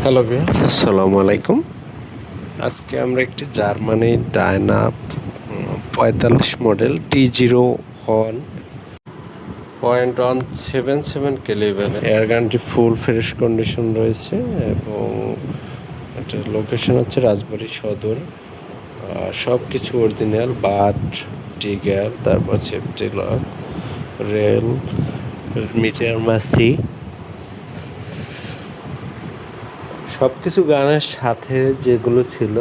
Hello viewers, আসসালামু আলাইকুম। আজকে আমরা একটি Germany Diana 45 model T01.177 calibre air গানটি ফুল ফ্রেশ কন্ডিশন রয়েছে এবং এটার লোকেশন হচ্ছে রাজবাড়ী সদর। সব কিছু অরিজিনাল, বাট, টিগার, তারপর সেফটি লক, রেল, মিটার মাসি, সব কিছু গানের সাথে যেগুলো ছিল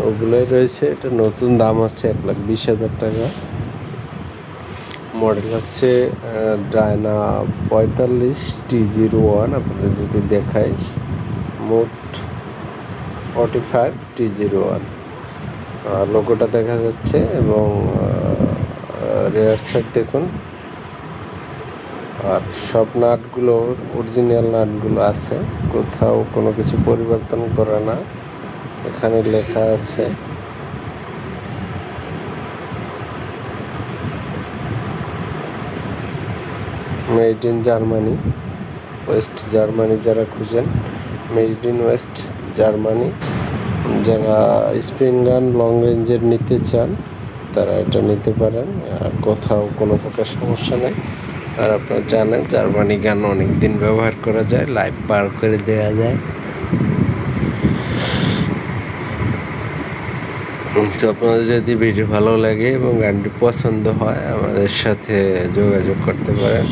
ওগুলোই রয়েছে। এটা নতুন দাম হচ্ছে 1,20,000 টাকা। মডেল হচ্ছে ডায়না 45 T01। আপনাদের যদি দেখাই, মোট 45 T01 লোগোটা দেখা যাচ্ছে এবং রেয়ার সাইড দেখুন। আর সব নাটগুলো অরিজিনাল নাটগুলো আছে, কোথাও কোনো কিছু পরিবর্তন করে না। এখানে লেখা আছে made in Germany, West Germany. যারা খুঁজেন মেড ইন ওয়েস্ট জার্মানি, যারা স্প্রিং গান লং রেঞ্জের নিতে চান তারা এটা নিতে পারেন। কোথাও কোনো প্রকার সমস্যা নেই। আর আপনারা জানেন জার্মানি গান অনেক দিন ব্যবহার করা যায়, লাইফ পার করে দেওয়া যায়। তো আপনাদের যদি ভিডিও ভালো লাগে এবং গানটি পছন্দ হয় আমাদের সাথে যোগাযোগ করতে পারেন।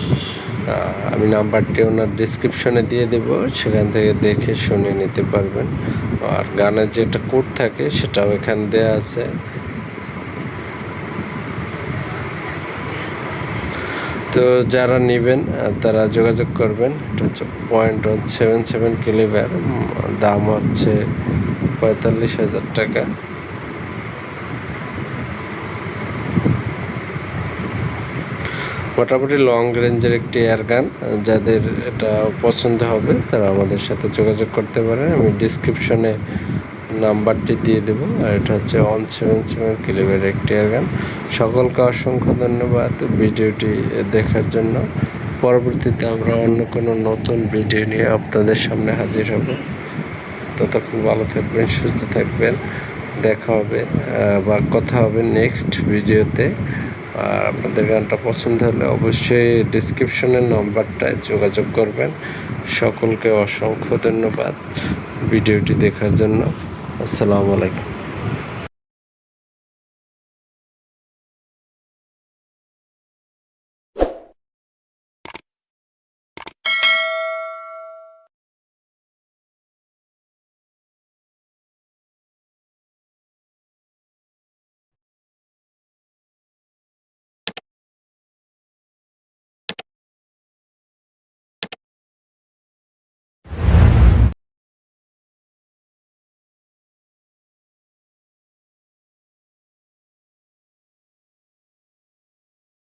আমি নাম্বারটি ওনার ডিসক্রিপশনে দিয়ে দেব, সেখান থেকে দেখে শুনে নিতে পারবেন। আর গানের যেটা কোড থাকে সেটাও এখানে দেওয়া আছে। তো যারা নেবেন তারা যোগাযোগ করবেন। এটা হচ্ছে 0.177 ক্যালিবার, দাম হচ্ছে 45,000 টাকা। মোটামুটি লং রেঞ্জের একটি এয়ার গান। যাদের এটা পছন্দ হবে তারা আমাদের সাথে যোগাযোগ করতে পারেন। আমি ডিসক্রিপশনে নাম্বারটি দিয়ে দেব। আর এটা হচ্ছে 177 ক্যালিবারের একটি এয়ার গান। সকলকে অসংখ্য ধন্যবাদ ভিডিওটি দেখার জন্য। পরবর্তীতে আমরা অন্য কোনো নতুন ভিডিও নিয়ে আপনাদের সামনে হাজির হব। ততক্ষণ ভালো থাকবেন, সুস্থ থাকবেন। দেখা হবে বা কথা হবে নেক্সট ভিডিওতে। আর আপনাদের গানটা পছন্দ হলে অবশ্যই ডিসক্রিপশনের নাম্বারটায় যোগাযোগ করবেন। সকলকে অসংখ্য ধন্যবাদ ভিডিওটি দেখার জন্য। আসসালামু আলাইকুম।